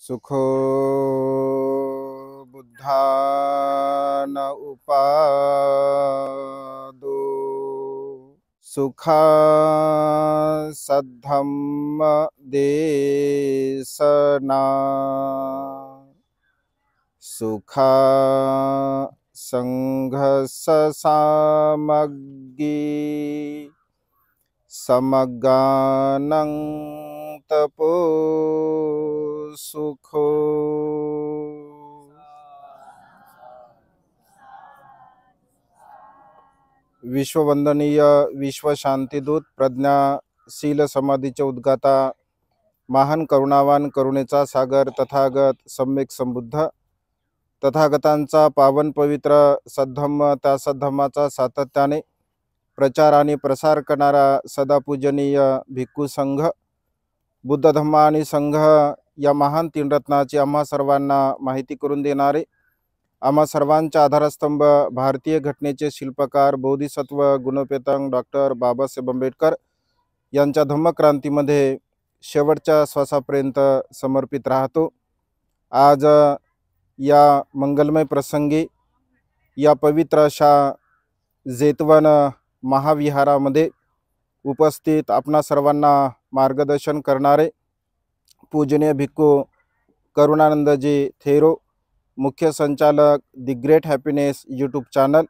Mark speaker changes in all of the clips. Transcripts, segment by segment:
Speaker 1: सुखो बुद्धान उपादो सुखा सद्धम्म देशना सुखा संघस सामग्गी समगानं तपो सुखो विश्ववंदनीय विश्व शांतिदूत प्रज्ञाशील समाधीचे उद्गाता महान करुणावान करुणेचा सागर तथागत सम्यक संबुद्ध तथागतांचा पावन पवित्र सद्धम्म त्या सद्धम्माचा सातत्याने प्रचार आणि प्रसार करणारा सदापूजनीय भिक्खू संघ बुद्ध धम्म आणि संघ या महान तीन रत्नाची आम्हा सर्वांना माहिती करून देणारे आम्हा सर्वांचा आधारस्तंभ भारतीय घटनेचे शिल्पकार बोधिसत्व गुणपेतंग डॉक्टर बाबासाहेब आंबेडकर यांच्या धम्मक्रांतीमध्ये शेवटच्या श्वासापर्यंत समर्पित राहतो। आज या मंगलमय प्रसंगी या पवित्र अशा जेतवन महाविहारामध्ये उपस्थित आपणा सर्वांना मार्गदर्शन करणारे पूजनीय भिक्खू करुणानंदजी थेरो, मुख्य संचालक the great happiness YouTube channel,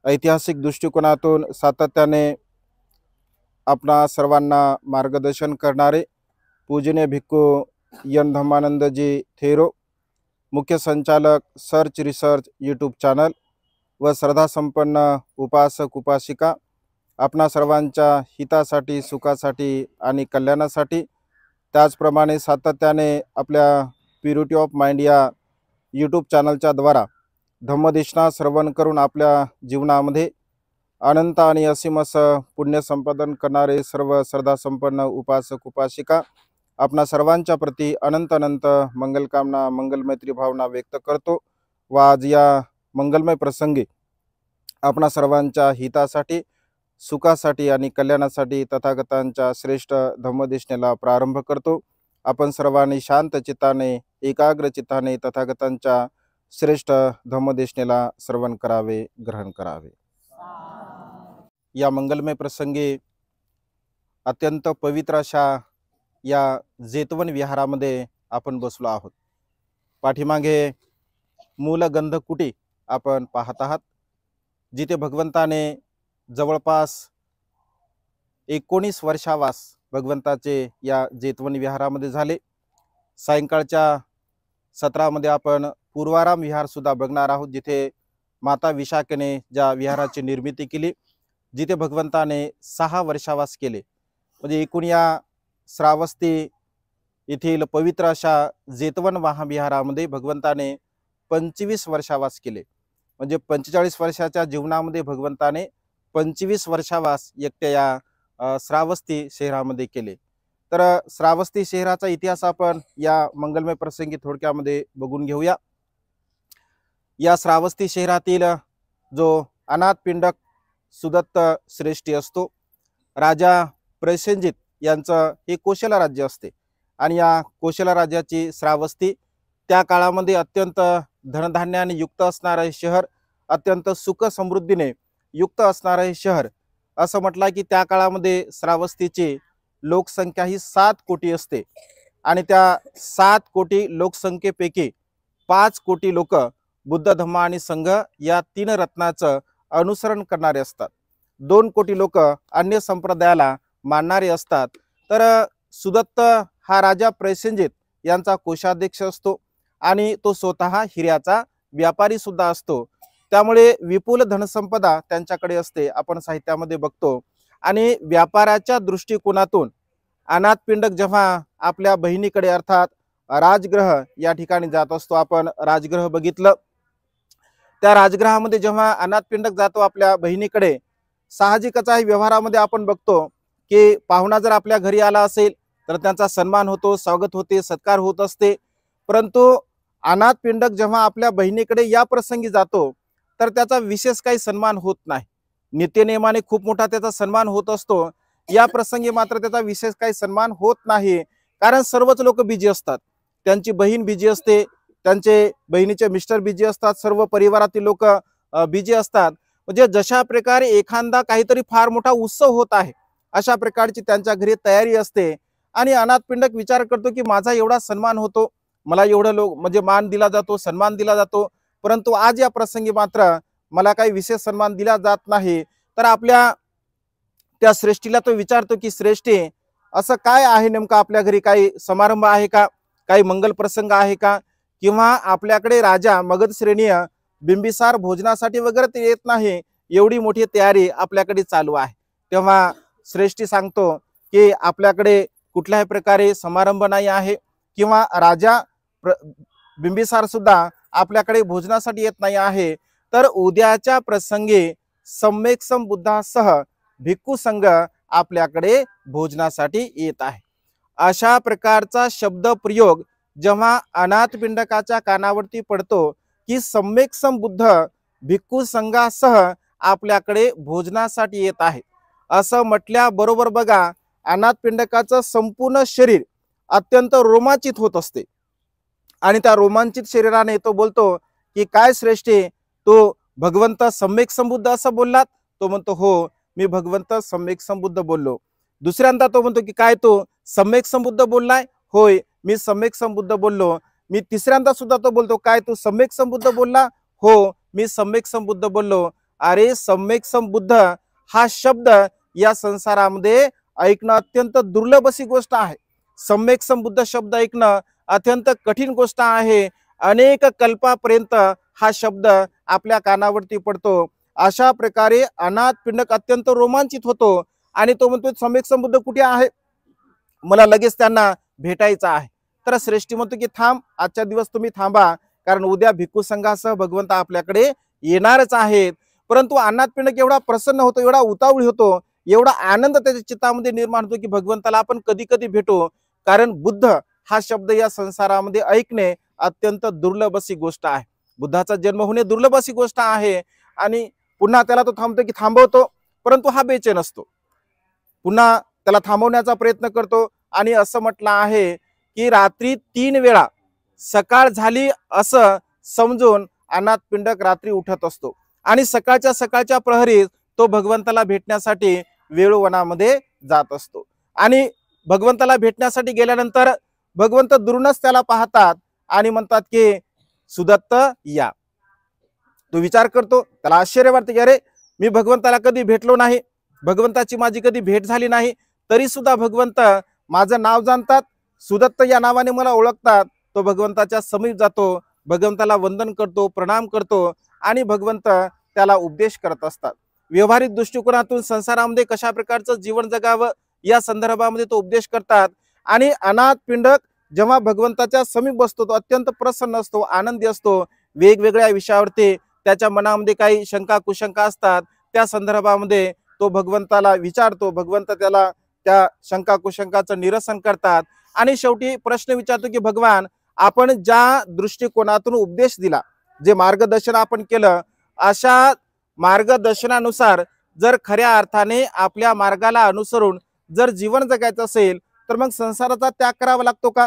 Speaker 1: ऐतिहासिक दृष्टिकोनातून सातत्याने आपणा सर्वांना मार्गदर्शन करणारे पूजनीय भिक्खू यन धम्मानंदजी थेरो, मुख्य संचालक सर्च रिसर्च यूट्यूब चॅनल व श्रद्धासंपन्न उपासक उपासिका आपणा सर्वांच्या हितासाठी सुखासाठी आणि कल्याणासाठी त्याचप्रमाणे सातत्याने आपल्या प्युरिटी ऑफ माइंड या यूट्यूब चॅनलच्या द्वारा धम्मदेशना श्रवण करून आपल्या जीवनामध्ये अनंत आणि असीम असं पुण्य संपादन करणारे सर्व श्रद्धासंपन्न उपासक उपासिका आपणा सर्वांच्या प्रती अनंत अनंत मंगलकामना मंगलमैत्री भावना व्यक्त करतो व आज या मंगलमय प्रसंगी आपणा सर्वांच्या हितासाठी सुखासाठी आणि कल्याणासाठी तथागतांच्या श्रेष्ठ धम्मदेशनेला प्रारंभ करतो। आपण सर्वांनी शांत चित्ताने एकाग्र चित्ताने तथागतांच्या श्रेष्ठ धम्मदेशनेला श्रवण करावे, ग्रहण करावे। या मंगलमय प्रसंगी अत्यंत पवित्र अशा या जेतवन विहारामध्ये आपण बसलो आहोत। पाठीमागे मूलगंध कुटी आपण पाहत आहात, जिथे भगवंताने जवळपास 19 वर्षावास भगवंताचे या जेतवन विहारामध्ये झाले। सायंकाळच्या सत्रामध्ये आपण पूर्वाराम विहार सुद्धा बघणार आहोत, जिथे माता विशाखेने ज्या विहाराची निर्मिती केली, जिथे भगवंताने 6 वर्षावास केले। म्हणजे एकूण या श्रावस्ती येथील पवित्र अशा जेतवन महाविहारामध्ये भगवंताने 25 वर्षावास केले। म्हणजे 45 वर्षाच्या जीवनामध्ये भगवंताने 25 वर्षावास एकट्या या श्रावस्ती शहरामध्ये केले। तर श्रावस्ती शहराचा इतिहास आपण या मंगलमय प्रसंगी थोडक्यामध्ये बघून घेऊया। या श्रावस्ती शहरातील जो अनाथ पिंडक सुदत्त श्रेष्ठी असतो, राजा प्रसेनजित यांचं हे कोशला राज्य असते आणि या कोशला राज्याची श्रावस्ती त्या काळामध्ये अत्यंत धनधान्याने युक्त असणारे शहर, अत्यंत सुख समृद्धीने युक्त असणारे शहर असं म्हटलं की त्या काळामध्ये श्रावस्तीची लोकसंख्या ही 7 कोटी असते आणि त्या 7 कोटी लोकसंख्येपैकी 5 कोटी लोक बुद्ध धम्म आणि संघ या 3 रत्नाचं अनुसरण करणारे असतात। 2 कोटी लोक अन्य संप्रदायाला मानणारे असतात। तर सुदत्त हा राजा प्रसेनजित यांचा कोषाध्यक्ष असतो आणि तो स्वतः हिऱ्याचा व्यापारी सुद्धा असतो। त्यामुळे विपुल धनसंपदा त्यांच्याकडे असते, आपण साहित्यामध्ये बघतो। आणि व्यापाराच्या दृष्टिकोनातून अनाथ पिंडक जेव्हा आपल्या बहिणीकडे अर्थात राजगृह या ठिकाणी जात असतो, आपण राजगृह बघितलं, त्या राजगृहामध्ये जेव्हा अनाथ पिंडक जातो आपल्या बहिणीकडे, साहजिकच आहे व्यवहारामध्ये आपण बघतो की पाहुणा जर आपल्या घरी आला असेल तर त्यांचा सन्मान होतो, स्वागत होते, सत्कार होत असते। परंतु अनाथ पिंडक जेव्हा आपल्या बहिणीकडे या प्रसंगी जातो तर त्याचा विशेष काही सन्मान होत नाही। नित्यनेमाने खूप मोठा त्याचा सन्मान होत असतो, या प्रसंगी मात्र त्याचा विशेष काही सन्मान होत नाही, कारण सर्वच लोक बिजी असतात। त्यांची बहीण बिजी असते, त्यांचे बहिणीचे मिस्टर बिजी असतात, सर्व परिवारातील लोक बिजी असतात. म्हणजे जशा प्रकारे एखादा काहीतरी फार मोठा उत्सव होत आहे अशा प्रकारची त्यांच्या घरी तयारी असते. आणि अनाथपिंडक विचार करतो की माझा एवढा सन्मान होतो, मला एवढं लोक म्हणजे मान दिला जातो, सन्मान दिला जातो, परंतु आज या प्रसंगी मात्र मला काही विशेष सन्मान दिला जात नाही. तर आपल्या त्या श्रेष्ठीला तो विचारतो की श्रेष्ठी, असं काय आहे नेमकं आपल्या घरी? काही समारंभ आहे का? काही मंगल प्रसंग आहे का? किंवा आपल्याकडे राजा मगध श्रेणीय बिंबिसार भोजनासाठी वगैरे ते येत नाही, एवढी मोठी तयारी आपल्याकडे चालू आहे. तेव्हा श्रेष्ठी सांगतो की आपल्याकडे कुठल्याही प्रकारे समारंभ नाही आहे किंवा राजा बिंबिसार सुद्धा आपल्याकडे भोजनासाठी येत नाही आहे. तर उद्याच्या प्रसंगी सम्यक संबुद्धासह भिक्खू संघ आपल्याकडे भोजनासाठी येत आहे. अशा प्रकारचा शब्द प्रयोग जेव्हा अनाथपिंडकाच्या कानावरती पडतो की सम्यक संबुद्ध भिक्खू संघासह आपल्याकडे भोजनासाठी येत आहे, असं म्हटल्याबरोबर बघा अनाथपिंडकाचं संपूर्ण शरीर अत्यंत रोमांचित होत असते. आणि त्या रोमांचित शरीराने तो बोलतो की काय श्रेष्ठी, तो भगवंत सम्यक संबुद्ध असं बोललात? तो म्हणतो हो, मी भगवंत सम्यक संबुद्ध बोललो. दुसऱ्यांदा तो म्हणतो की काय तो सम्यक संबुद्ध बोललाय? होय, मी सम्यक संबुद्ध बोललो. मी तिसऱ्यांदा सुद्धा तो बोलतो काय तू सम्यक संबुद्ध बोलला? हो, मी सम्यक संबुद्ध बोललो. अरे सम्यक संबुद्ध हा शब्द या संसारामध्ये ऐकणं अत्यंत दुर्लभ अशी गोष्ट आहे. सम्यक संबुद्ध शब्द ऐकणं अत्यंत कठीण गोष्ट आहे. अनेक कल्पापर्यंत हा शब्द आपल्या कानावरती पडतो. अशा प्रकारे अनाथपिंडक अत्यंत रोमांचित होतो आणि तो म्हणतो सम्यक संबुद्ध कुठे आहे, मला लगेच त्यांना भेटायचं आहे. तर श्रेष्ठी म्हणतो की थांब, आजच्या दिवस तुम्ही थांबा, कारण उद्या भिक्खू संघासह भगवंत आपल्याकडे येणारच आहेत. परंतु अनाथपिंडक एवढा प्रसन्न होतो, एवढा उतावळी होतो, एवढा आनंद त्याच्या चित्तामध्ये निर्माण होतो की भगवंताला आपण कधी कधी भेटू. कारण बुद्ध हा शब्द या संसारामध्ये ऐकणे अत्यंत दुर्लभ अशी गोष्ट आहे. बुद्धाचा जन्म होणे दुर्लभ अशी गोष्ट आहे. आणि पुन्हा त्याला तो थांबतो की थांबवतो, परंतु हा बेचैन असतो, पुन्हा त्याला थांबवण्याचा प्रयत्न करतो. आणि असं म्हटलं आहे की रात्री 3 वेळा सकाळ झाली असं समजून अनाथपिंडक रात्री उठत असतो आणि सकाळच्या प्रहरीत तो भगवंताला भेटण्यासाठी वेळूवनामध्ये जात असतो. आणि भगवंताला भेटण्यासाठी गेल्यानंतर भगवंत दुरूनच त्याला पाहतात आणि म्हणतात की सुदत्त या. तो विचार करतो, त्याला आश्चर्य वाटते की अरे मी भगवंताला कधी भेटलो नाही, भगवंताची माझी कधी भेट झाली नाही, तरी सुद्धा भगवंत माझं नाव जाणतात, सुदत्त या नावाने मला ओळखतात. तो भगवंताच्या समीप जातो, भगवंताला वंदन करतो, प्रणाम करतो आणि भगवंत त्याला उपदेश करत असतात. व्यवहारिक दृष्टिकोनातून संसारामध्ये कशा प्रकारचं जीवन जगावं या संदर्भामध्ये तो उपदेश करतात. आणि अनाथपिंडक जेव्हा भगवंताच्या समीप बसतो तो अत्यंत प्रसन्न असतो, आनंदी असतो. वेगवेगळ्या विषयावरती त्याच्या मनामध्ये काही शंका कुशंका असतात, त्या संदर्भामध्ये तो भगवंताला विचारतो, भगवंत त्याला त्या शंका कुशंकाचं निरसन करतात. आणि शेवटी प्रश्न विचारतो की भगवान, आपण ज्या दृष्टिकोनातून उपदेश दिला, जे मार्गदर्शन आपण केलं, अशा मार्गदर्शनानुसार जर खऱ्या अर्थाने आपल्या मार्गाला अनुसरून जर जीवन जगायचं असेल तर मग संसाराचा त्याग करावा लागतो का?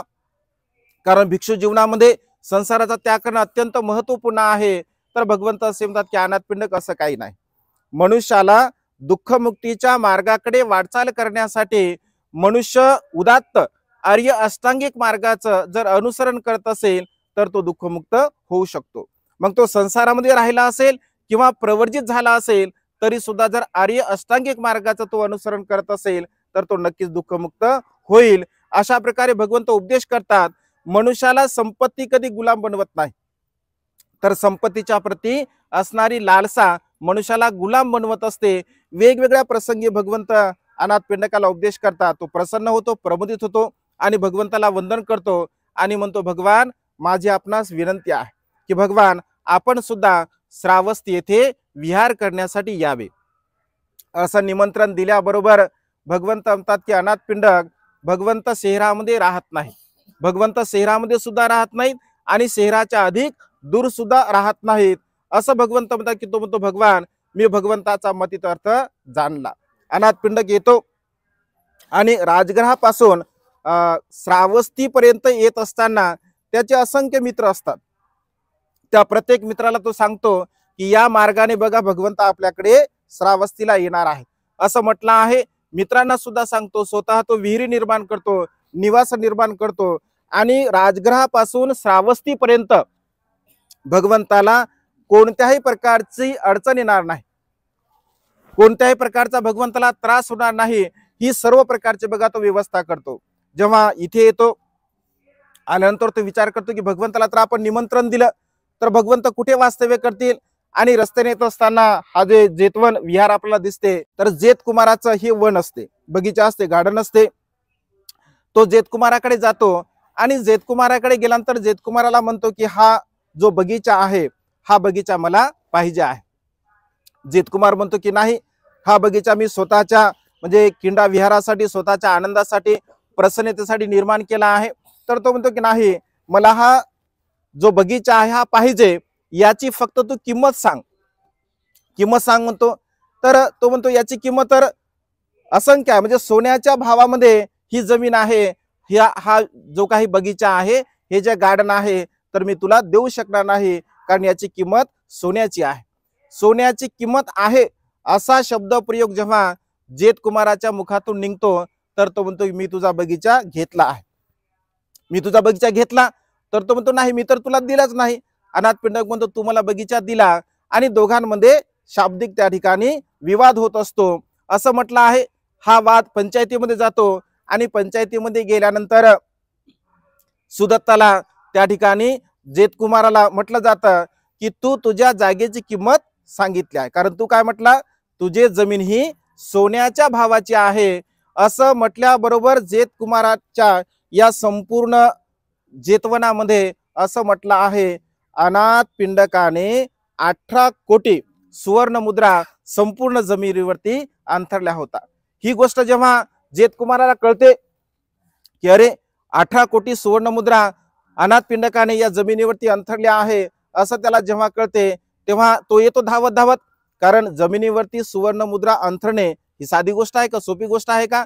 Speaker 1: कारण भिक्षू जीवनामध्ये संसाराचा त्याग करणं अत्यंत महत्वपूर्ण आहे. तर भगवंत असे म्हणतात की अनाथपिंडक असं काही नाही. मनुष्याला दुःखमुक्तीच्या मार्गाकडे वाटचाल करण्यासाठी मनुष्य उदात्त आर्य अष्टांगिक मार्गाचं जर अनुसरण करत असेल तर तो दुःखमुक्त होऊ शकतो. मग तो संसारामध्ये राहिला असेल किंवा प्रवर्जित झाला असेल तरी सुद्धा जर आर्य अष्टांगिक मार्गाचं तो अनुसरण करत असेल तर तो नक्कीच दुःखमुक्त होईल. अशा प्रकारे भगवंत उपदेश करतात. मनुष्याला संपत्ती कधी गुलाम बनवत नाही, तर संपत्तीच्या प्रती असणारी लालसा मनुष्याला गुलाम बनवत असते. वेगवेगळ्या प्रसंगी भगवंत अनाथपिंडकाला उपदेश करतात. तो प्रसन्न होतो, प्रमुदित होतो आणि भगवंताला वंदन करतो आणि म्हणतो भगवान, माझी आपणास विनंती आहे की भगवान आपण सुद्धा श्रावस्ती येथे विहार करण्यासाठी यावे. असं निमंत्रण दिल्याबरोबर भगवंत म्हणतात की अनाथपिंडक भगवंत शहरामध्ये राहत नाही, भगवंत शहरामध्ये सुद्धा राहत नाहीत आणि शहराच्या अधिक दूर सुद्धा राहत नाहीत. असं भगवंत म्हणतात की तो म्हणतो भगवान, मी भगवंताचा मतित अर्थ जाणला. अनाथपिंडक येतो आणि राजगृहापासून श्रावस्तीपर्यंत येत असताना त्याचे असंख्य मित्र असतात. त्या प्रत्येक मित्राला तो सांगतो की या मार्गाने बघा भगवंत आपल्याकडे श्रावस्तीला येणार आहे असं म्हटलं आहे. मित्रांना सुद्धा सांगतो, स्वतः तो विहिरी निर्माण करतो, निवास निर्माण करतो आणि राजगृहापासून श्रावस्तीपर्यंत भगवंताला कोणत्याही प्रकारची अडचण येणार नाही, कोणत्याही प्रकारचा भगवंताला त्रास होणार नाही, ही सर्व प्रकारची बघा तो व्यवस्था करतो. जेव्हा इथे येतो आल्यानंतर तो विचार करतो की भगवंताला तर आपण निमंत्रण दिलं तर भगवंत कुठे वास्तव्य करतील. आणि रस्त्याने येत असताना हा जे जेतवन विहार आपल्याला दिसते, तर जेत कुमाराचं हे वन असते, बगीचा असते, गार्डन असते. तो जेतकुमाराकडे जातो आणि जेतकुमाराकडे गेल्यानंतर जेतकुमाराला म्हणतो की हा जो बगीचा आहे हा बगीचा मला पाहिजे आहे. जेतकुमार म्हणतो की नाही, हा बगीचा मी स्वतःच्या म्हणजे किंडा विहारासाठी, स्वतःच्या आनंदासाठी, प्रसन्नतेसाठी निर्माण केला आहे. तर तो म्हणतो की नाही, मला हा जो बगीचा आहे हा पाहिजे, याची फक्त तू किंमत सांग. किंमत सांग म्हणतो. तर तो म्हणतो याची किंमत तर असंख्य आहे, म्हणजे सोन्याच्या भावामध्ये ही जमीन आहे, हा जो काही बगीचा आहे, हे जे गार्डन आहे, तर मी तुला देऊ शकणार नाही, कारण याची किंमत सोन्याची आहे. सोन्याची किंमत आहे असा शब्द प्रयोग जेव्हा जेतकुमाराच्या मुखातून निघतो, तर तो म्हणतो मी तुझा बगीचा घेतला आहे, मी तुझा बगीचा घेतला. तर तो म्हणतो नाही, मी तर तुला दिलाच नाही. अनाथ पिंडक म्हणतो तू मला बगीचा दिला, आणि दोघांमध्ये शाब्दिक त्या ठिकाणी विवाद होत असतो असं म्हटलं आहे. हा वाद पंचायतीमध्ये जातो आणि पंचायतीमध्ये गेल्यानंतर सुदत्ताला त्या ठिकाणी जेतकुमाराला म्हटलं जातं की तू तुझ्या जागेची किंमत सांगितली आहे, कारण तू काय म्हटला, तुझे जमीन ही सोन्याच्या भावाची आहे असं म्हटल्याबरोबर जेतकुमाराच्या या संपूर्ण जेतवनामध्ये असं म्हटलं आहे, अनाथ पिंडकाने 18 कोटी सुवर्ण मुद्रा संपूर्ण जमिनीवरती अंथरल्या होता. ही गोष्ट जेव्हा जेतकुमाराला कळते की अरे 18 कोटी सुवर्ण मुद्रा अनाथ पिंडकाने या जमिनीवरती अंथरल्या आहे असं त्याला जेव्हा कळते, तेव्हा तो येतो धावत धावत. कारण जमिनीवरती सुवर्ण मुद्रा अंथरणे ही साधी गोष्ट आहे का, सोपी गोष्ट आहे का?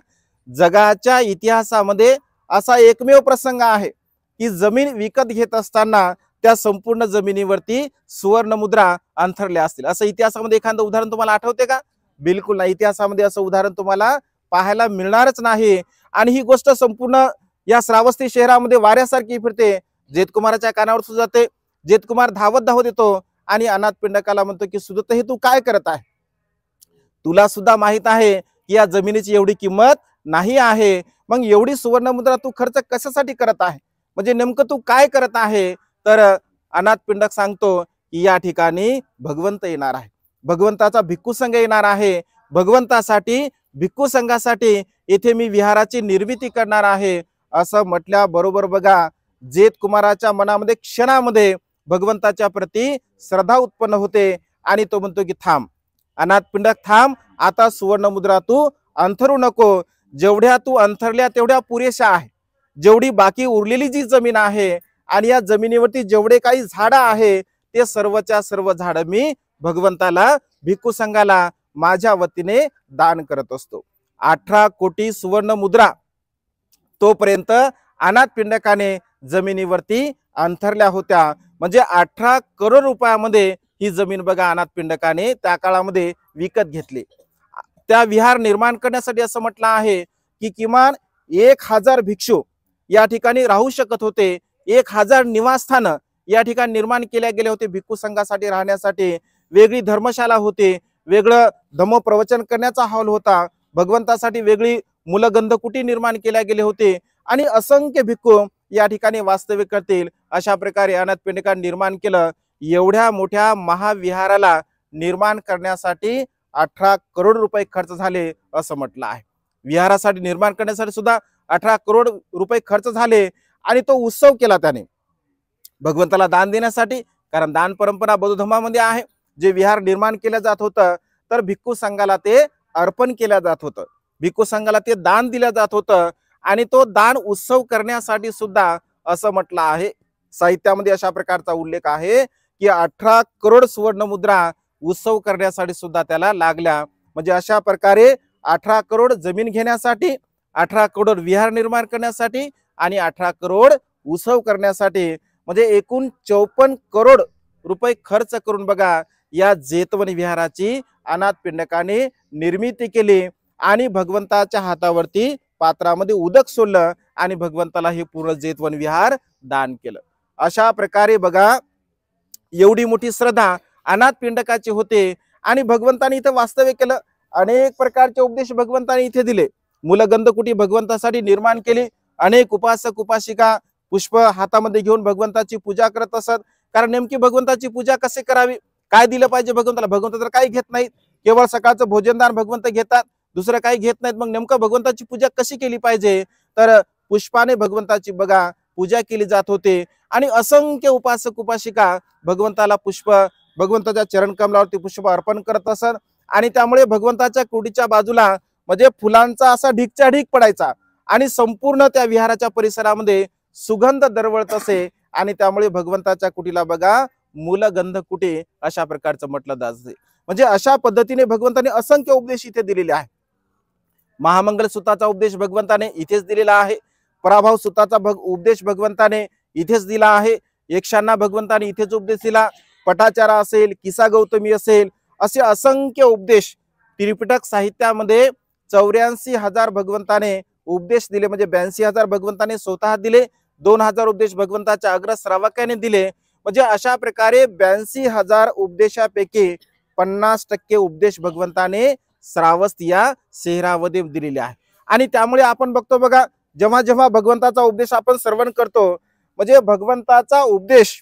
Speaker 1: जगाच्या इतिहासामध्ये असा एकमेव प्रसंग आहे की जमीन विकत घेत असताना त्या संपूर्ण जमिनीवरती सुवर्ण मुद्रा अंथरल्या असतील. असं इतिहासामध्ये एखादं उदाहरण तुम्हाला आठवते का? बिलकुल नाही. इतिहासामध्ये असं उदाहरण तुम्हाला पाहायला मिळणारच नाही. आणि ही गोष्ट संपूर्ण या श्रावस्ती शहरामध्ये वाऱ्यासारखी फिरते. जेतकुमाराच्या कानावर सुद्धा जाते. जेतकुमार धावत धावत येतो आणि अनाथ पिंडकाला म्हणतो की सुदत्त, हे तू काय करत आहे? तुला सुद्धा माहित आहे की या जमिनीची एवढी किंमत नाही आहे, मग एवढी सुवर्ण मुद्रा तू खर्च कशासाठी करत आहे, म्हणजे नेमकं तू काय करत आहे? तर अनाथ पिंडक सांगतो की या ठिकाणी भगवंत येणार आहे, भगवंताचा भिक्खू संघ येणार आहे, भगवंतासाठी भिक्खू संघासाठी येथे मी विहाराची निर्मिती करणार आहे असं म्हटल्याबरोबर बघा जेतकुमाराच्या मनामध्ये क्षणामध्ये भगवंताच्या प्रती श्रद्धा उत्पन्न होते आणि तो म्हणतो की थांब अनाथ पिंडक, थांब, आता सुवर्ण मुद्रा तू अंथरू नको, जेवढ्या तू अंथरल्या तेवढ्या पुरेशा आहे. जेवढी बाकी उरलेली जी जमीन आहे आणि या जमिनीवरती जेवढे काही झाडं आहे ते सर्वच्या सर्व झाडं मी भगवंताला, भिक्खू संघाला माझ्या वतीने दान करत असतो. 18 कोटी सुवर्ण मुद्रा तोपर्यंत अनाथ पिंडकाने जमिनीवरती अंथरल्या होत्या. म्हणजे 18 करोड रुपयामध्ये ही जमीन बघा अनाथ पिंडकाने त्या काळामध्ये विकत घेतली. त्या विहार निर्माण करण्यासाठी असं म्हटलं आहे की किमान 1000 भिक्षू या ठिकाणी राहू शकत होते. 1000 निवासस्थानं या ठिकाणी निर्माण केल्या गेले होते भिक्खू संघासाठी राहण्यासाठी. वेगळी धर्मशाला होती, वेगळं धम्मप्रवचन करण्याचा हॉल होता, भगवंतासाठी वेगळी मुलगंधकुटी निर्माण केल्या गेले होते आणि असंख्य भिक्खू या ठिकाणी वास्तव्य करतील अशा प्रकारे अनाथ पिंडकाने निर्माण केलं. एवढ्या मोठ्या महाविहाराला निर्माण करण्यासाठी 18 करोड रुपये खर्च झाले असं म्हटलं आहे. विहारासाठी निर्माण करण्यासाठी सुद्धा 18 करोड रुपये खर्च झाले आणि तो उत्सव केला त्याने भगवंताला दान देण्यासाठी. कारण दान परंपरा बौद्ध धर्मामध्ये आहे. जे विहार निर्माण केलं जात होतं तर भिक्खू संघाला ते अर्पण केलं जात होतं, भिक्खू संघाला ते दान दिलं जात होतं आणि तो दान उत्सव करण्यासाठी सुद्धा असं म्हटलं आहे. साहित्यामध्ये अशा प्रकारचा उल्लेख आहे की 18 करोड सुवर्ण मुद्रा उत्सव करण्यासाठी सुद्धा त्याला लागल्या. म्हणजे अशा प्रकारे 18 करोड जमीन घेण्यासाठी, 18 करोड विहार निर्माण करण्यासाठी आणि 18 करोड उत्सव करण्यासाठी म्हणजे एकूण 54 करोड रुपये खर्च करून बघा या जेतवन विहाराची अनाथ पिंडकाने निर्मिती केली आणि भगवंताच्या हातावरती पात्रामध्ये उदक सोडलं आणि भगवंताला हे पूर्ण जेतवन विहार दान केलं। अशा प्रकारे बघा एवढी मोठी श्रद्धा अनाथ पिंडकाची होते आणि भगवंताने इथं वास्तव्य केलं। अनेक प्रकारचे उपदेश भगवंताने इथे दिले। मूलगंधकुटी भगवंतासाठी निर्माण केली। अनेक उपासक उपासिका पुष्प हातामध्ये घेऊन भगवंताची पूजा करत असत। कारण नेमकी भगवंताची पूजा कसे करावी, काय दिलं पाहिजे भगवंताला, भगवंत तर काही घेत नाहीत, केवळ सकाळचं भोजनदान भगवंत घेतात, दुसरं काही घेत नाहीत। मग नेमकं भगवंताची पूजा कशी केली पाहिजे, तर पुष्पाने भगवंताची बघा पूजा केली जात होते आणि असंख्य उपासक उपासिका भगवंताला पुष्प भगवंताच्या चरण कमलावरती पुष्प अर्पण करत असत आणि त्यामुळे भगवंताच्या कुटीच्या बाजूला म्हणजे फुलांचा असा ढीकच्या ढीक पडायचा आणि संपूर्ण त्या विहाराच्या परिसरामध्ये सुगंध दरवळत असे आणि त्यामुळे भगवंताच्या कुटीला बघा मूलगंध कुटी अशा प्रकारचं म्हटलं जात। म्हणजे अशा पद्धतीने भगवंताने असंख्य उपदेश इथे दिलेले आहे। महामंगल सूत्राचा उपदेश भगवंताने इथेच दिलेला आहे। पराभव सूत्राचा उपदेश भगवंताने इथेच दिला आहे। यक्षांना भगवंताने इथेच उपदेश दिला। पटाचारा असेल, किसा गौतमी असेल, असे असंख्य उपदेश त्रिपिटक साहित्यामध्ये 84,000 भगवंताने उपदेश दिले। म्हणजे 82,000 भगवंताने स्वतः दिले, 2,000 उपदेश भगवंताच्या अग्रश्रावकाने दिले। म्हणजे अशा प्रकारे 82,000 उपदेशापैकी 50% उपदेश भगवंताने श्रावस्ती या शहरामध्ये दिलेले आहे। आणि त्यामुळे आपण बघतो बघा जेव्हा जेव्हा भगवंताचा उपदेश आपण श्रवण करतो म्हणजे भगवंताचा उपदेश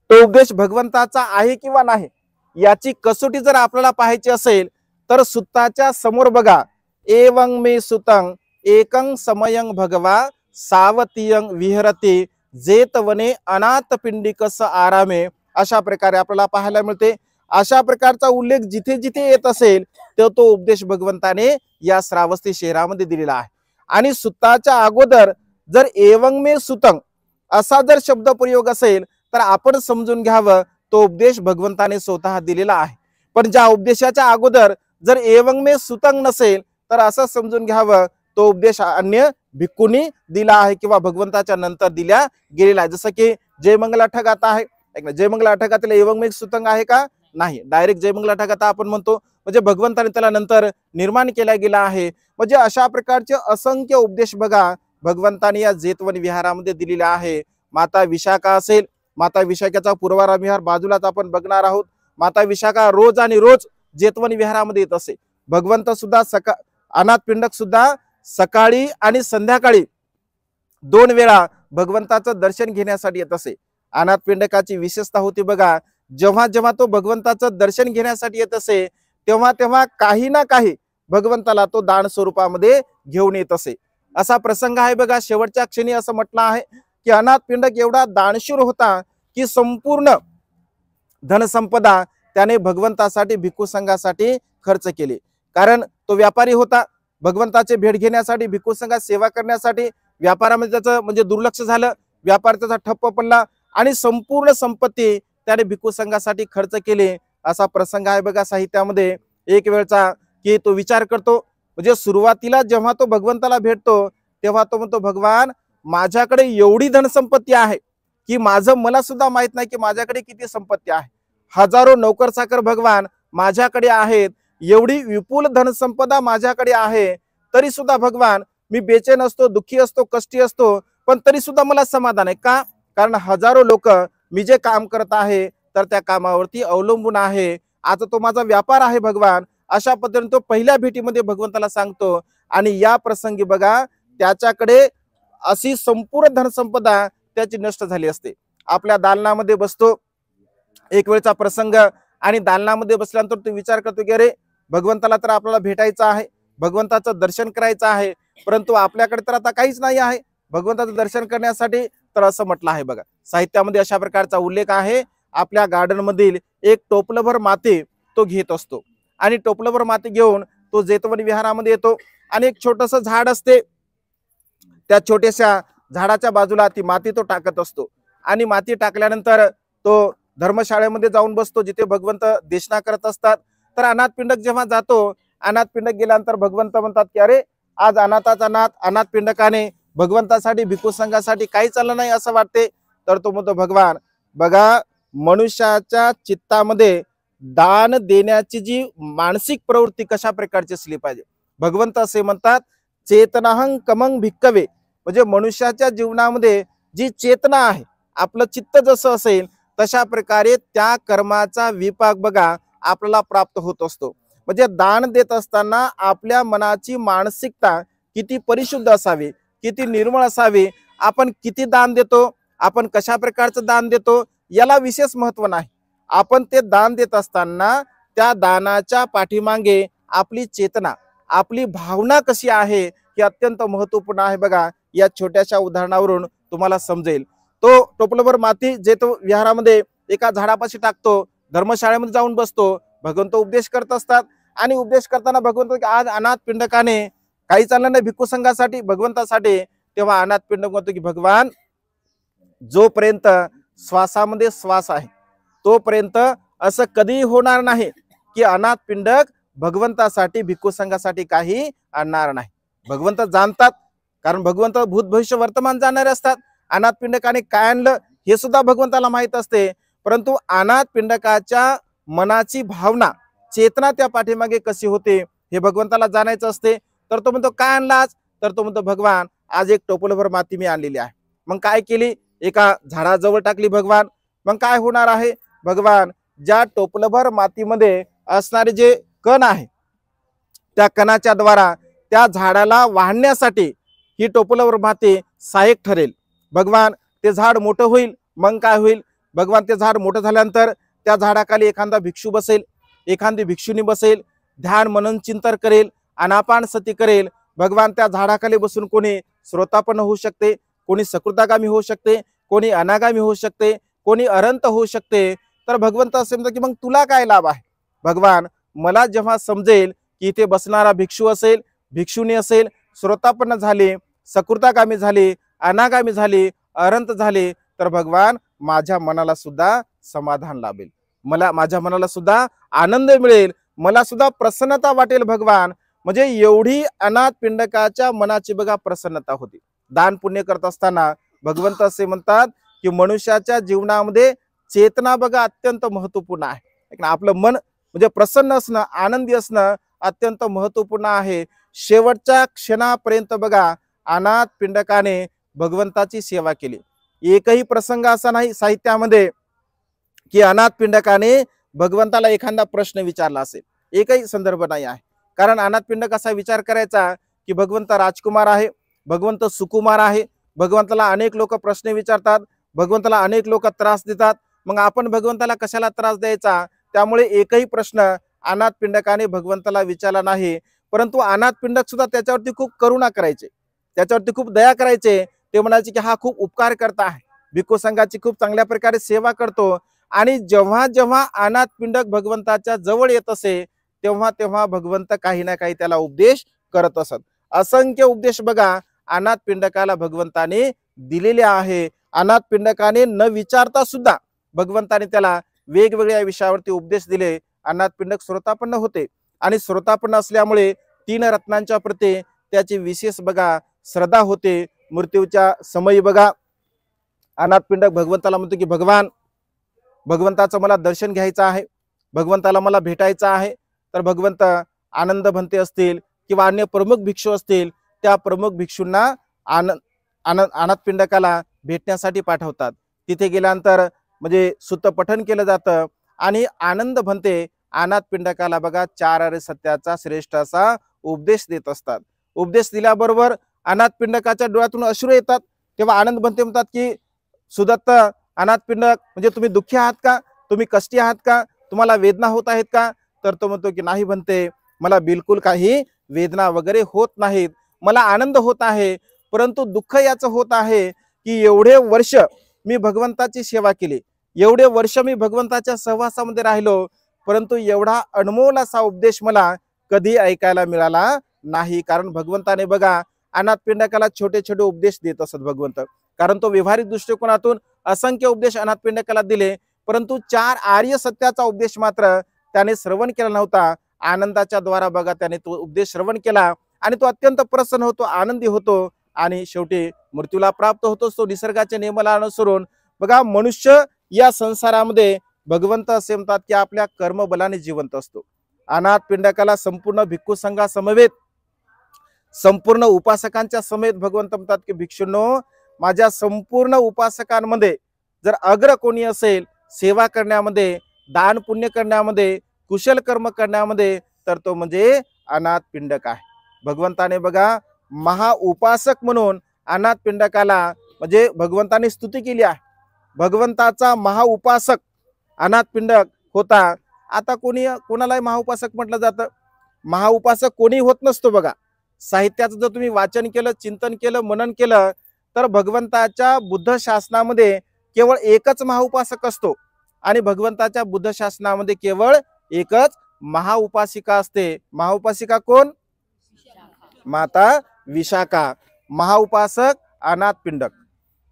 Speaker 1: तो उपदेश भगवंताचा आहे किंवा नाही याची कसोटी जर आपल्याला पाहायची असेल तर सुत्ताच्या समोर बघा एवं मे सुतं एकं समयं भगवा सावतीयं विहरते जेतवने अनाथ पिंडिकस आरामे अशा प्रकारे आपल्याला पाहायला मिळते। अशा प्रकारचा उल्लेख जिथे जिथे येत असेल तो उपदेश भगवंताने या श्रावस्ती शहरामध्ये दिलेला आहे। आणि सुत्ताच्या अगोदर जर एवं मे सुतं असा जर शब्द प्रयोग असेल तर आपण समजून घ्यावं तो उपदेश भगवंताने स्वतः दिलेला आहे। पण ज्या उपदेशाच्या अगोदर जर एवं मे सुतं नसेल तर असं समजून घ्यावं तो उपदेश अन्य भिक्खूंनी दिला आहे किंवा भगवंताच्या नंतर दिल्या गेलेला आहे। जसं की जयमंगल अठगाथा आहे, जयमंगल अठगाथेला एवं मे सुतं आहे का, नाही, डायरेक्ट जयमंगल अठगाथा आपण म्हणतो म्हणजे भगवंताने त्याला नंतर निर्माण केला गेला आहे। म्हणजे अशा प्रकारचे असंख्य उपदेश बघा भगवंताने या जेतवन विहारामध्ये दिलेले आहे। माता विशाखा असेल, माता विशाखेचा पूर्वारा विहार बाजूलाच आपण बघणार आहोत। माता विशाखा रोज आणि रोज जेतवन विहारामध्ये येत असे। भगवंत सुद्धा अनाथ पिंडक सुद्धा सकाळी आणि संध्याकाळी 2 वेळा भगवंताचं दर्शन घेण्यासाठी येत असे। अनाथ पिंडकाची विशेषता होती बघा जेव्हा जेव्हा तो भगवंताचं दर्शन घेण्यासाठी येत असे तेव्हा तेव्हा काही ना काही भगवंताला तो दान स्वरूपामध्ये घेऊन येत असे। असा प्रसंग आहे बघा शेवटच्या क्षणी असं म्हटलं आहे की अनाथ पिंडक एवढा दानशूर होता की संपूर्ण धनसंपदा त्याने भगवंतासाठी भिक्खू संघासाठी खर्च केली। कारण तो व्यापारी होता, भगवंताचे भेट घेण्यासाठी भिक्खू संघात सेवा करण्यासाठी व्यापारामध्ये त्याचं म्हणजे दुर्लक्ष झालं, व्यापार त्याचा ठप्प पडला आणि संपूर्ण संपत्ती त्याने भिक्खू संघासाठी खर्च केले। असा प्रसंग आहे बघा साहित्यामध्ये एक वेळचा की तो विचार करतो म्हणजे सुरुवातीला जेव्हा तो भगवंताला भेटतो तेव्हा तो म्हणतो भगवान माझ्याकडे एवढी धनसंपत्ती आहे की माझं मला सुद्धा माहित नाही की माझ्याकडे किती संपत्ती आहे। हजारो नौकर चाकर भगवान माझ्याकडे आहेत, एवढी विपुल धनसंपदा माझ्याकडे आहे, तरी सुद्धा भगवान मी बेचैन असतो, दुःखी असतो, कष्टी असतो, पण तरी सुद्धा मला समाधान आहे का, कारण हजारो लोक मी जे काम करत आहे तर त्या कामावरती अवलंबून आहे। आता तो माझा व्यापार आहे भगवान, अशा पद्धतीने तो पहिल्या भेटीमध्ये भगवंताला सांगतो। आणि या प्रसंगी बघा त्याच्याकडे अशी संपूर्ण धनसंपदा त्याची नष्ट झाली असते। आपल्या दालनामध्ये बसतो एक वेळचा प्रसंग आणि दालनामध्ये बसल्यानंतर तो विचार करतो की अरे भगवंताला तर आपल्याला भेटायचं आहे, भगवंताचं दर्शन करायचं आहे, परंतु आपल्याकडे तर आता काहीच नाही आहे भगवंताचं दर्शन करण्यासाठी। तर असं म्हटलं आहे बघा साहित्यामध्ये अशा प्रकारचा उल्लेख आहे। आपल्या गार्डन मधील एक टोपलभर माती तो घेत असतो आणि टोपलभर माती घेऊन तो जेतवन विहारामध्ये येतो आणि एक छोटस झाड असते, त्या छोट्याशा झाडाच्या बाजूला ती माती तो टाकत असतो आणि माती टाकल्यानंतर तो धर्मशाळेमध्ये जाऊन बसतो जिथे भगवंत देशना करत असतात। तर अनाथ पिंडक जेव्हा जातो, अनाथ पिंडक गेल्यानंतर भगवंत म्हणतात की अरे आज अनाथाचा नाथ अनाथ पिंडकाने भगवंतासाठी भिक्खू संघासाठी काही चाललं नाही असं वाटते, तर तो म्हणतो भगवान बघा, मनुष्याच्या चित्तामध्ये दान देण्याची जी मानसिक प्रवृत्ती कशा प्रकारची असली पाहिजे. भगवंत असे म्हणतात चेतनाहं कमंग भिक्कवे, म्हणजे मनुष्याच्या जीवनामध्ये जी चेतना आहे, आपलं चित्त जसं असेल तशा प्रकारे त्या कर्माचा विपाक बघा आपल्याला प्राप्त होत असतो. म्हणजे दान देत असताना आपल्या मनाची मानसिकता किती परिशुद्ध असावी, किती निर्मळ असावी, आपण किती दान देतो, आपण कशा प्रकारचं दान देतो याला विशेष महत्व नाही. आपण ते दान देत असताना त्या दानाच्या पाठीमागे आपली चेतना, आपली भावना कशी आहे हे अत्यंत महत्वपूर्ण आहे. बघा या छोट्याशा उदाहरणावरून तुम्हाला समजेल. तो टोपलभर माती जे तो विहारामध्ये एका झाडापाशी टाकतो, धर्मशाळेमध्ये जाऊन बसतो, भगवंत उपदेश करत असतात आणि उपदेश करताना भगवंत आज अनाथ पिंडकाने काही चाललं नाही भिक्खू संघासाठी, भगवंतासाठी, तेव्हा अनाथ पिंडक म्हणतो की भगवान जोपर्यंत श्वासामध्ये श्वास आहे तोपर्यंत असं कधी होणार नाही की अनाथ पिंडक भगवंतासाठी भिक्खू संघासाठी काही आणणार नाही. भगवंत जाणतात, कारण भगवंत भूत भविष्य वर्तमान जाणारे असतात. अनाथ पिंडकाने काय आणलं हे सुद्धा भगवंताला माहित असते, परंतु अनाथ पिंडकाच्या मनाची भावना, चेतना त्या पाठीमागे कशी होते हे भगवंताला जाणायचं असते. तर तो म्हणतो काय आणला आज, तर तो म्हणतो भगवान आज एक टोपलभर माती मी आणलेली आहे. मग काय केली, एका झाडाजवळ टाकली भगवान. मग काय होणार आहे, भगवान ज्या टोपलभर मातीमध्ये असणारे जे कण आहे त्या कणाच्या द्वारा त्या झाडाला वाढण्यासाठी ही टोपलभर माती सहाय्यक ठरेल. भगवान ते झाड मोठं होईल. मग काय होईल, भगवान ते झाड मोठं झाल्यानंतर त्या झाडाखाली एखादा भिक्षू बसेल, एखादी भिक्षुनी बसेल, ध्यान मनन चिंतन करेल, अनापान सती करेल. भगवान त्या झाडाखाली बसून कोणी श्रोतापन्न होऊ शकते, कोणी सकृतागामी होऊ शकते, कोणी अनागामी होऊ शकते, कोणी अरंत होऊ शकते. तर भगवंत असे म्हणतात की मग तुला काय लाभ आहे. भगवान मला जेव्हा समजेल की इथे बसणारा भिक्षू असेल, भिक्षुनी असेल, श्रोतापन्न झाले, सकृतागामी झाले, अनागामी झाले, अरंत झाले, तर भगवान माझ्या मनाला सुद्धा समाधान लाभेल, मला माझ्या मनाला सुद्धा आनंद मिळेल, मला सुद्धा प्रसन्नता वाटेल. भगवान म्हणजे एवढी अनाथ पिंडकाच्या मनाची बघा प्रसन्नता होती. दान पुण्य करत असताना भगवंत असे म्हणतात की मनुष्याच्या जीवनामध्ये चेतना बघा अत्यंत महत्वपूर्ण आहे. आपलं मन म्हणजे प्रसन्न असणं, आनंदी असणं अत्यंत महत्वपूर्ण आहे. शेवटच्या क्षणापर्यंत बघा अनाथ पिंडकाने भगवंताची सेवा केली. एकही प्रसंग असा नाही साहित्यामध्ये की अनाथ पिंडकाने भगवंताला एखादा प्रश्न विचारला असेल, एकही संदर्भ नाही आहे. कारण अनाथ पिंडक असा विचार करायचा की भगवंत राजकुमार आहे, भगवंत सुकुमार आहे, भगवंताला अनेक लोक प्रश्न विचारतात, भगवंताला अनेक लोक त्रास देतात, मग आपण भगवंताला कशाला त्रास द्यायचा. त्यामुळे एकही प्रश्न अनाथ पिंडकाने भगवंताला विचारला नाही. परंतु अनाथ पिंडक सुद्धा त्याच्यावरती खूप करुणा करायचे, त्याच्यावरती खूप दया करायचे. ते म्हणायचे की हा खूप उपकार करता आहे, भिक्खू संघाची खूप चांगल्या प्रकारे सेवा करतो. आणि जेव्हा जेव्हा अनाथ पिंडक भगवंताच्या जवळ येत असे तेव्हा तेव्हा भगवंत काही ना काही त्याला उपदेश करत असत. असंख्य उपदेश बघा अनाथ पिंडकाला भगवंताने दिलेले आहे. अनाथ पिंडकाने न विचारता सुद्धा भगवंताने त्याला वेगवेगळ्या विषयावरती उपदेश दिले. अनाथ पिंडक श्रोतापन्न होते आणि श्रोतापन्न असल्यामुळे 3 रत्नांच्या प्रती त्याची विशेष बघा श्रद्धा होते. मृत्यूच्या समयी बघा अनाथ पिंडक भगवंताला म्हणतो की भगवान भगवंताचं मला दर्शन घ्यायचं आहे, भगवंताला मला भेटायचं आहे. तर भगवंत आनंद भंते असतील किंवा अन्य प्रमुख भिक्षू असतील, त्या प्रमुख भिक्षूंना अनाथ पिंडकाला भेटण्यासाठी पाठवतात. तिथे गेल्यानंतर म्हणजे सुत्त पठण केलं जातं आणि आनंद भंते अनाथ पिंडकाला बघा 4 आर्य सत्याचा श्रेष्ठ असा उपदेश देत असतात. उपदेश दिल्याबरोबर अनाथ पिंडकाच्या डोळ्यातून अश्रू येतात. तेव्हा आनंद भंते म्हणतात की सुदत्त अनाथ पिंडक म्हणजे तुम्ही दुःखी आहात का, तुम्ही कष्टी आहात का, तुम्हाला वेदना होत आहेत का. तर तो म्हणतो की नाही भंते, मला बिलकुल काही वेदना वगैरे होत नाहीत, मला आनंद होत आहे. परंतु दुःख याचं होत आहे की एवढे वर्ष मी भगवंताची सेवा केली, एवढे वर्ष मी भगवंताच्या सहवासामध्ये राहिलो, परंतु एवढा अनमोल असा उपदेश मला कधी ऐकायला मिळाला नाही. कारण भगवंताने बघा अनाथ पिंडकाला छोटे छोटे उपदेश देत असत भगवंत, कारण तो व्यवहारिक दृष्टिकोनातून असंख्य उपदेश अनाथ पिंडकाला दिले, परंतु 4 आर्य सत्याचा उपदेश मात्र त्याने श्रवण केला नव्हता. आनंदाच्या द्वारा बघा त्याने तो उपदेश श्रवण केला आणि तो अत्यंत प्रसन्न होतो, आनंदी होतो आणि शेवटी मृत्यूला प्राप्त होतोच तो निसर्गाच्या नियमाला अनुसरून. बघा, मनुष्य या संसारामध्ये भगवंत असे म्हणतात की आपल्या कर्मबलाने जिवंत असतो. अनाथ पिंडकाला संपूर्ण भिक्खू संघा समवेत, संपूर्ण उपासकांच्या समेत भगवंत म्हणतात की भिक्षुंनो, माझ्या संपूर्ण उपासकांमध्ये जर अग्र कोणी असेल सेवा करण्यामध्ये, दान पुण्य करण्यामध्ये, कुशल कर्म करण्यामध्ये, तर तो म्हणजे अनाथ पिंडक आहे. भगवंताने बघा महाउपासक म्हणून अनाथ पिंडकाला म्हणजे भगवंताने स्तुती केली आहे. भगवंताचा महाउपासक अनाथ पिंडक होता. आता कोणालाही महाउपासक म्हटलं जातं. महाउपासक कोणी होत नसतो. बघा, साहित्याचं जर तुम्ही वाचन केलं, चिंतन केलं, मनन केलं, तर भगवंताच्या बुद्ध शासनामध्ये केवळ एकच महाउपासक असतो आणि भगवंताच्या बुद्ध शासनामध्ये केवळ एकच महाउपासिका असते. महाउपासिका कोण? माता विशाखा. महाउपासक अनाथ पिंडक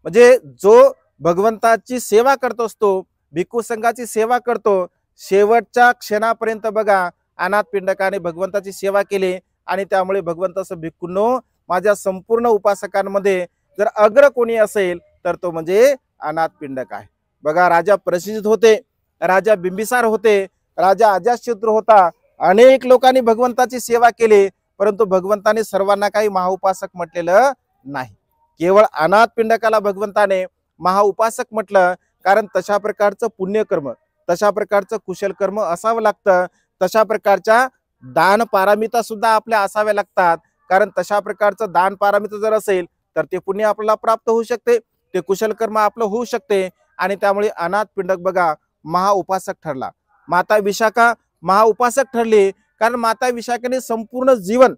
Speaker 1: म्हणजे जो भगवंताची सेवा करत असतो, भिक्खू संघाची सेवा करतो, शेवटच्या क्षणापर्यंत बघा अनाथ पिंडकाने भगवंताची सेवा केली आणि त्यामुळे भगवंत असं भिक्खूंनो, माझ्या संपूर्ण उपासकांमध्ये जर अग्र कोणी असेल तर तो म्हणजे अनाथ पिंडक आहे. बघा, राजा प्रसिद्ध होते, राजा बिंबिसार होते, राजा अजातशत्रू होता, अनेक लोकांनी भगवंताची सेवा केली, परंतु भगवंताने सर्वांना काही महाउपासक म्हटलेलं नाही. केवळ अनाथ पिंडकाला भगवंताने महाउपासक म्हटलं, कारण तशा प्रकारचं पुण्यकर्म, तशा प्रकारचं कुशल कर्म असावं लागतं. तशा प्रकारच्या दान पारमिता सुद्धा आपल्या असाव्या लागतात, कारण तशा प्रकारचं दान पारमिता जर असेल तर ते पुण्य आपल्याला प्राप्त होऊ शकते, ते कुशल कर्म आपलं होऊ शकते. आणि त्यामुळे अनाथ पिंडक बघा महाउपासक ठरला. माता विशाखा महाउपासक ठरली, कारण माता विशाखेने संपूर्ण जीवन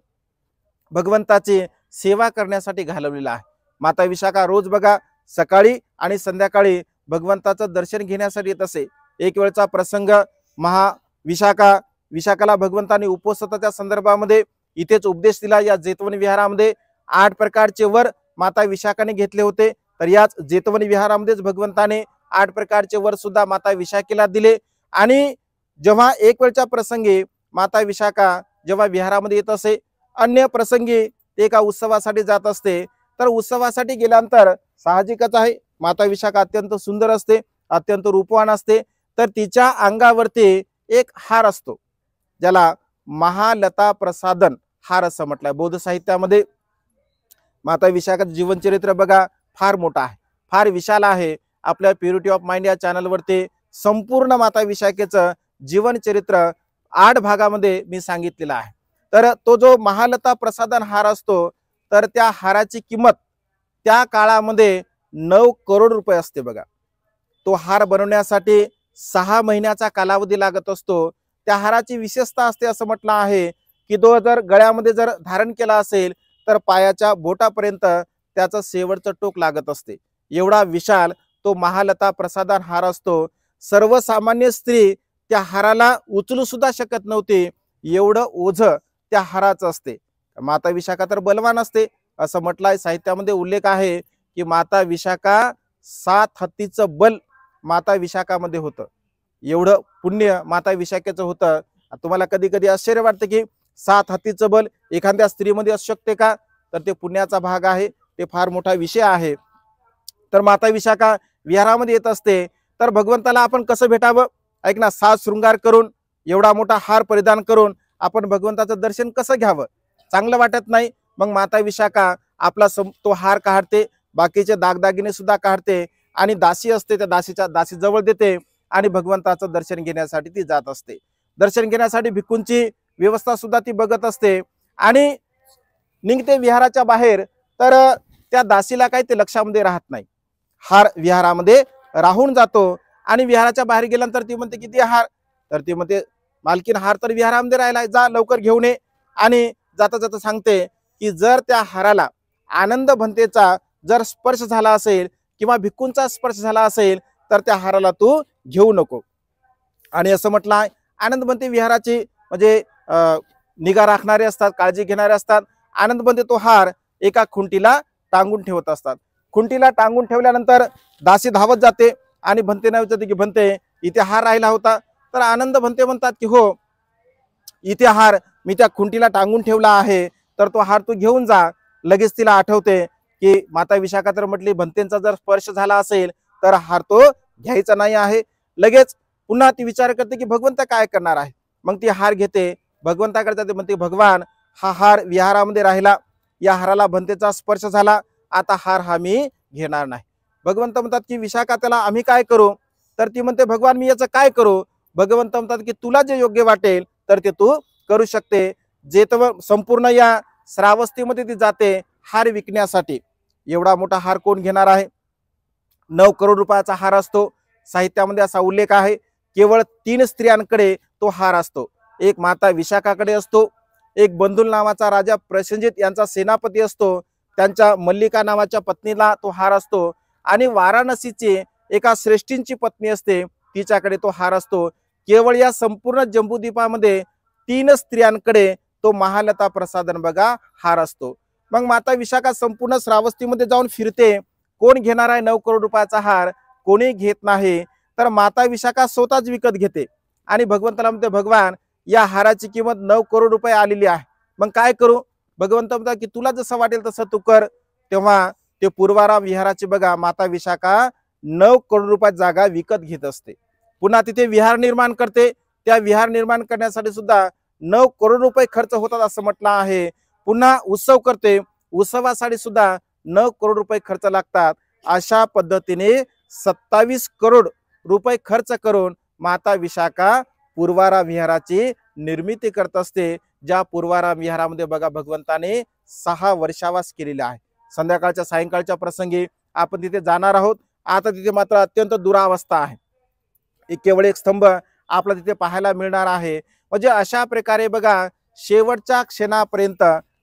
Speaker 1: भगवंताची सेवा करण्यासाठी घालवलेलं आहे. माता विशाखा रोज बघा सकाळी आणि संध्याकाळी भगवंताचं दर्शन घेण्यासाठी येत असे. एक वेळचा प्रसंग, विशाखाला भगवंताने उपोषणाच्या संदर्भामध्ये इथेच उपदेश दिला. या जेतवन विहारामध्ये 8 प्रकारचे वर माता विशाखाने घेतले होते. तर याच जेतवन विहारामध्येच भगवंताने 8 प्रकारचे वर सुद्धा माता विशाखेला दिले. आणि जेव्हा एक वेळच्या प्रसंगी माता विशाखा जेव्हा विहारामध्ये येत असे, अन्य प्रसंगी ते एका उत्सवासाठी जात असते. तर उत्सवासाठी गेल्यानंतर साहजिकच आहे, माता विशाखा अत्यंत सुंदर असते, अत्यंत रूपवान असते. तर तिच्या अंगावरती एक हार असतो, ज्याला महालता प्रसादन हार असं म्हटलंय बौद्ध साहित्यामध्ये. माता विशाखाचं जीवनचरित्र बघा फार मोठा आहे, फार विशाल आहे. आपल्या प्युरिटी ऑफ माइंड या चॅनलवरती संपूर्ण माता विशाखेचं जीवनचरित्र 8 भागामध्ये मी सांगितलेला आहे. तर तो जो महालता प्रसादन हार असतो, तर त्या हाराची किंमत त्या काळामध्ये 9 करोड रुपये असते. बघा, तो हार बनवण्यासाठी 6 महिन्याचा कालावधी लागत असतो. त्या हाराची विशेषता असते असं म्हटलं आहे की तो जर गळ्यामध्ये जर धारण केला असेल तर पायाच्या बोटापर्यंत त्याचं शेवटचं टोक लागत असते. एवढा विशाल तो महालता प्रसादन हार असतो. सर्वसामान्य स्त्री त्या हाराला उचलू सुद्धा शकत नव्हती, एवढं ओझं त्या हाराचं असते. माता विशाखा तर बलवान असते असं म्हटलंय. साहित्यामध्ये उल्लेख आहे की माता विशाखा 7 हत्तीचं बल माता विशाखामध्ये होतं. एवढं पुण्य माता विशाखेचं होतं. तुम्हाला कधी कधी आश्चर्य वाटतं की 7 हत्तीचं बल एखाद्या स्त्रीमध्ये असू शकते का? तर ते पुण्याचा भाग आहे, ते फार मोठा विषय आहे. तर माता विशाखा विहारामध्ये येत असते. तर भगवंताला आपण कसं भेटावं? ऐक ना, 7 शृंगार करून, एवढा मोठा हार परिधान करून आपण भगवंताचं दर्शन कसं घ्यावं? चांगलं वाटत नाही. मग माता विशाखा आपला तो हार काढते, बाकीचे दागदागिने सुद्धा काढते आणि दासी असते त्या दासी जवळ देते आणि भगवंताचं दर्शन घेण्यासाठी ती जात असते. दर्शन घेण्यासाठी भिक्खूंची व्यवस्था सुद्धा ती बघत असते आणि निघते विहाराच्या बाहेर. तर त्या दासीला काही ते लक्षामध्ये राहत नाही, हार विहारामध्ये राहून जातो आणि विहाराच्या बाहेर गेल्यानंतर ती म्हणते किती हार? तर ती म्हणते मालकीन हार तर विहारामध्ये राहिलाय, जा लवकर घेऊन ये. आणि जाता जाता सांगते की जर त्या हाराला आनंद भंतेचा जर स्पर्श झाला असेल किंवा भिक्खूंचा स्पर्श झाला असेल तर त्या हाराला तू घेऊ नको. आणि असं म्हटलं आहे, आनंद भंते विहाराची म्हणजे निगा राखणारे असतात, काळजी घेणारे असतात. आनंद भंते तो हार एका खुंटीला टांगून ठेवत असतात. खुंटीला टांगून ठेवल्यानंतर दासी धावत जाते आणि भंतेना विचारते की भंते इथे हार राहिला होता? तर आनंद भंते म्हणतात की हो, इथे हार मी त्या खुंटीला टांगून ठेवला आहे, तर तो हार तू घेऊन जा. लगेच तिला आठवते की माता विशाखा तर म्हटली भंतेचा जर स्पर्श झाला असेल तर हार तो घ्यायचा नाही आहे. लगेच पुन्हा ती विचार करते की भगवंत काय करणार आहे. मग ती हार घेते, भगवंताकडे जाते, म्हणते भगवान हा हार विहारामध्ये राहिला, या हाराला भंतेचा स्पर्श झाला, आता हार हा मी घेणार नाही. भगवंत म्हणतात की विशाखा त्याला आम्ही काय करू. तर ती म्हणते भगवान मी याचं काय करू. भगवंत म्हणतात की तुला जे योग्य वाटेल तर ते तू करू शकते. जे तर संपूर्ण या श्रावस्तीमध्ये ती जाते हार विकण्यासाठी. एवढा मोठा हार कोण घेणार आहे. 9 करोड रुपयाचा हार असतो. साहित्यामध्ये असा उल्लेख आहे केवळ 3 स्त्रियांकडे तो हार असतो. एक माता विशाखाकडे असतो, एक बंधुल नावाचा राजा प्रसेनजित यांचा सेनापती असतो, त्यांच्या मल्लिका नावाच्या पत्नीला तो हार असतो, आणि वाराणसीची एका श्रेष्ठींची पत्नी असते तिच्याकडे तो हार असतो. केवळ या संपूर्ण जम्बूद्वीपामध्ये 3 स्त्रियांकडे तो महालता प्रसादन बघा हार असतो. मग माता विशाखा संपूर्ण श्रावस्तीमध्ये जाऊन फिरते. कोण घेणार आहे 9 करोड रुपयाचा हार. कोणी घेत नाही. तर माता विशाखा स्वतःच विकत घेते आणि भगवंताला म्हणते भगवान या हाराची किंमत 9 करोड रुपये आलेली आहे, मग काय करू. भगवंत म्हणतात की तुला जसं वाटेल तसं तू कर. तेव्हा ते पूर्वाराम विहाराची बघा माता विशाखा 9 करोड रुपयात जागा विकत घेत असते. पुन्हा तिथे विहार निर्माण करते. त्या विहार निर्माण करण्यासाठी सुद्धा 9 करोड रुपये खर्च होतात असं म्हटलं आहे. पुन्हा उत्सव करते, उत्सवासाठी सुद्धा 9 करोड रुपये खर्च लागतात. अशा पद्धतीने 27 करोड रुपये खर्च करून माता विशाखा पूर्वारा विहाराची निर्मिती करत असते. ज्या पूर्वारा विहारामध्ये बघा भगवंताने 6 वर्षावास केलेला आहे. संध्याकाळच्या सायंकाळच्या प्रसंगी आपण तिथे जाणार आहोत. आता तिथे मात्र अत्यंत दुरावस्था आहे. केवळ एक स्तंभ आपला तिथे पाहायला मिळणार आहे. म्हणजे अशा प्रकारे बघा शेवटच्या क्षणापर्यंत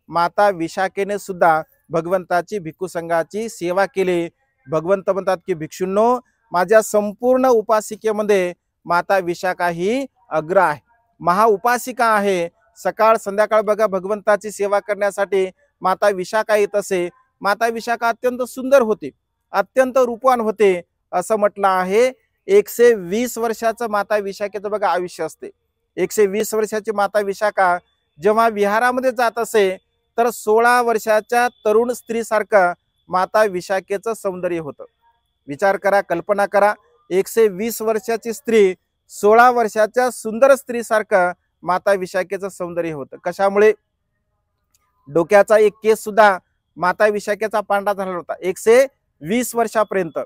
Speaker 1: माता विशाखेने सुद्धा भगवंताची भिक्खू संघाची सेवा केली. भगवंत म्हणतात की भिक्षूंनो माझ्या संपूर्ण उपासिकेमध्ये माता विशाखा ही अग्र आहे, महाउपासिका आहे. सकाळ संध्याकाळ बघा भगवंताची सेवा करण्यासाठी माता विशाखा येत असे. माता विशाखा अत्यंत सुंदर होते, अत्यंत रूपवान होते. असं म्हटलं आहे 120 वर्षाचं माता विशाखेचं बघा आयुष्य असते. 120 वर्षाची माता विशाखा जेव्हा विहारामध्ये जात असे तर 16 वर्षाच्या तरुण स्त्रीसारखं माता विशाखेचं सौंदर्य होतं. विचार करा, कल्पना करा, 120 वर्षाची स्त्री 16 वर्षाच्या सुंदर स्त्रीसारखं माता विशाखेचं सौंदर्य होतं. कशामुळे. डोक्याचा एक केस सुद्धा माता विशाखेचा पांढरा झालेला होता 120 वर्षापर्यंत.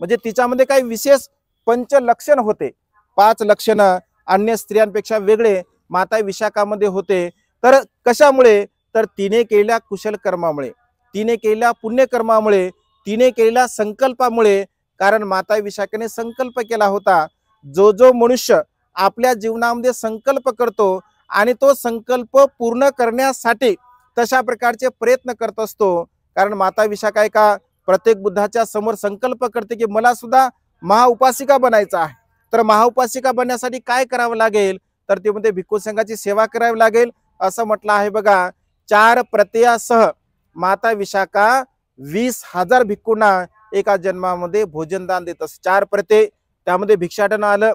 Speaker 1: म्हणजे तिच्यामध्ये काही विशेष पंचलक्षण होते. 5 लक्षण अन्य स्त्रियांपेक्षा वेगळे माता विशाखामध्ये होते. तर कशामुळे. तर तिने केलेल्या कुशल कर्मामुळे, तिने केलेल्या पुण्यकर्मामुळे, तिने केलेल्या संकल्पामुळे. कारण माता विशाखेने संकल्प केला होता. जो मनुष्य आपल्या जीवनामध्ये संकल्प करतो आणि तो संकल्प पूर्ण करण्यासाठी तशा प्रकारचे प्रयत्न करत असतो. कारण माता विशाखा एका प्रत्येक बुद्धाच्या समोर संकल्प करते की मला सुद्धा महाउपासिका बनायचं आहे. तर महाउपासिका बनण्यासाठी काय करावं लागेल. तर ते मध्ये भिक्खू संघाची सेवा करावी लागेल असं म्हटलं आहे. बघा 4 प्रत्ययासह माता विशाखा 20,000 भिक्खूंना एका जन्मामध्ये भोजनदान देत असते. 4 प्रत्यय त्यामध्ये भिक्षाटन आलं,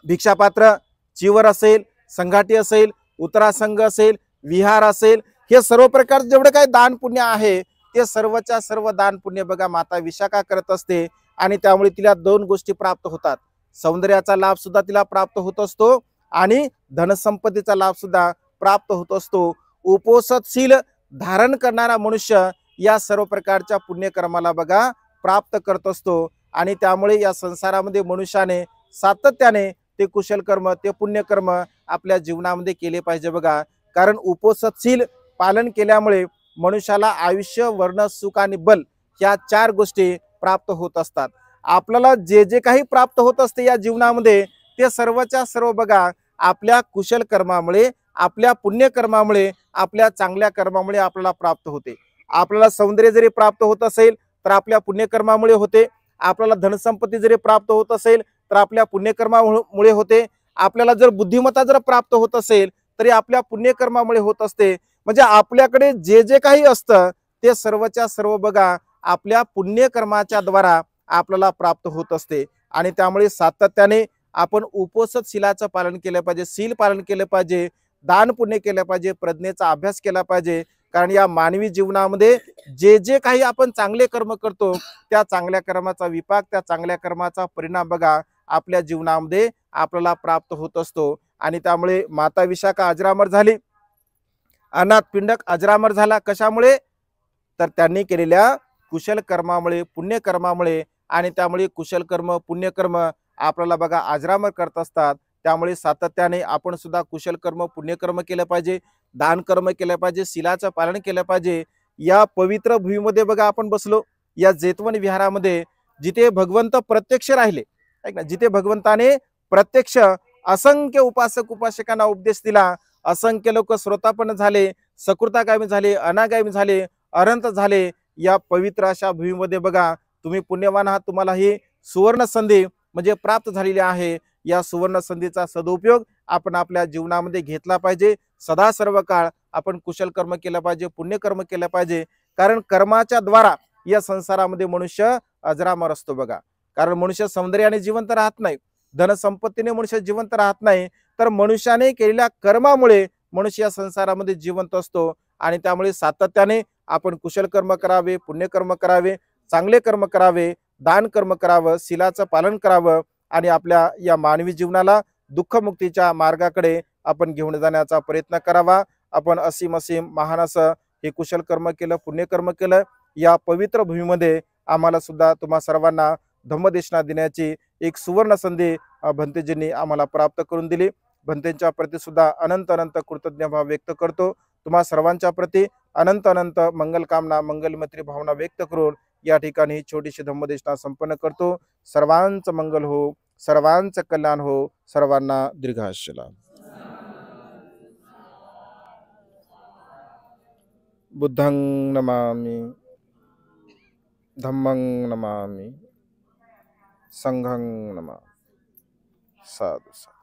Speaker 1: भिक्षापात्र, चिवर असेल, संघाटी असेल, उत्तरासंघ असेल, विहार असेल, हे सर्व प्रकार जेवढे काही दान पुण्य आहे ते सर्वच्या सर्व दान पुण्य बघा माता विशाखा करत असते. आणि त्यामुळे तिला 2 गोष्टी प्राप्त होतात. सौंदर्याचा लाभ सुद्धा तिला प्राप्त होत असतो आणि धनसंपत्तीचा लाभ सुद्धा प्राप्त होत असतो. उपोषणशील धारण करणारा मनुष्य या सर्व प्रकारच्या पुण्यकर्माला बघा प्राप्त करत असतो. आणि त्यामुळे या संसारामध्ये मनुष्याने सातत्याने ते कुशल कर्म, ते पुण्यकर्म आपल्या जीवनामध्ये केले पाहिजे बघा. कारण उपोषणशील पालन केल्यामुळे मनुष्याला आयुष्य, वर्ण, सुख आणि बल या 4 गोष्टी प्राप्त होत असतात. आपल्याला जे जे काही प्राप्त होत असते या जीवनामध्ये ते सर्वच्या सर्व बघा आपल्या कुशल कर्मामुळे, आपल्या पुण्यकर्मामुळे, आपल्या चांगल्या कर्मामुळे आपल्याला प्राप्त होते. आपल्याला सौंदर्य जरी प्राप्त होत असेल तर आपल्या पुण्यकर्मामुळे होते. आपल्याला धनसंपत्ती जरी प्राप्त होत असेल तर आपल्या पुण्यकर्मामुळे होते. आपल्याला जर बुद्धिमत्ता जर प्राप्त होत असेल तरी आपल्या पुण्यकर्मामुळे होत असते. म्हणजे आपल्याकडे जे जे काही असतं ते सर्वच्या सर्व बघा आपल्या पुण्यकर्माच्या द्वारा आपल्याला प्राप्त होत असते. आणि त्यामुळे सातत्याने आपण उपोषणशीलाचं पालन केलं पाहिजे, शील पालन केलं पाहिजे, दान पुण्य केलं पाहिजे, प्रज्ञेचा अभ्यास केला पाहिजे. कारण या मानवी जीवनामध्ये जे जे काही आपण चांगले कर्म करतो त्या चांगल्या कर्माचा विपाक, त्या चांगल्या कर्माचा परिणाम बघा आपल्या जीवनामध्ये आपल्याला प्राप्त होत असतो. आणि त्यामुळे माता विशाखा अजरामर झाली, अनाथ पिंडक अजरामर झाला. कशामुळे? तर त्यांनी केलेल्या कुशल कर्मामुळे, पुण्यकर्मामुळे. आणि त्यामुळे कुशल कर्म, पुण्यकर्म आपल्याला बघा अजरामर करत असतात. त्यामुळे सातत्याने आपण सुद्धा कुशल कर्म, पुण्यकर्म केलं पाहिजे, दान कर्म केलं पाहिजे, शीलाचं पालन केलं पाहिजे. या पवित्र भूमीमध्ये बघा आपण बसलो, या जेतवन विहारामध्ये, जिथे भगवंत प्रत्यक्ष राहिले, ऐक ना, जिथे भगवंताने प्रत्यक्ष असंख्य उपासक उपासकांना उपदेश दिला, असंख्य लोक श्रोतापन्न झाले, सकृतागामी झाले, अनागामी झाले, अनंत झाले. या पवित्र अशा भूमीमध्ये बघा तुम्ही पुण्यवान आहात, तुम्हाला ही सुवर्ण संधी म्हणजे प्राप्त झालेली आहे. या सुवर्ण संधीचा सदुपयोग आपण आपल्या जीवनामध्ये घेतला पाहिजे. सदा सर्व काळ आपण कुशल कर्म केलं पाहिजे, पुण्यकर्म केलं पाहिजे. कारण कर्माच्या द्वारा या संसारामध्ये मनुष्य अजरामर असतो बघा. कारण मनुष्य सौंदर्याने जिवंत राहत नाही, धनसंपत्तीने मनुष्य जिवंत राहत नाही, तर मनुष्याने केलेल्या कर्मामुळे मनुष्य या संसारामध्ये जिवंत असतो. आणि त्यामुळे सातत्याने आपण कुशल कर्म करावे, पुण्यकर्म करावे, चांगले कर्म करावे, दान कर्म करावं, शीलाचं पालन करावं. आणि आपल्या या मानवी जीवनाला दुःखमुक्तीच्या मार्गाकडे आपण घेऊन जाण्याचा प्रयत्न करावा. आपण असीम महान असं हे कुशल कर्म केलं, पुण्यकर्म केलं. या पवित्र भूमीमध्ये आम्हाला सुद्धा तुम्हा सर्वांना धम्मदेशना देण्याची एक सुवर्ण संधी भंतेजींनी आम्हाला प्राप्त करून दिली. भंतेंच्या प्रती सुद्धा अनंत अनंत कृतज्ञ भाव व्यक्त करतो. तुम्हा सर्वांच्या प्रती अनंत अनंत मंगलकामना, मंगलमैत्री भावना व्यक्त करून या ठिकाणी छोटीशी धम्मदेशना संपन्न करतो. सर्वांचं मंगल हो, सर्वांचं कल्याण हो, सर्वांना दीर्घायुष्य लाभ. बुद्धं नमामि, धम्मं नमामि, संघं नमामि. साधु साधु.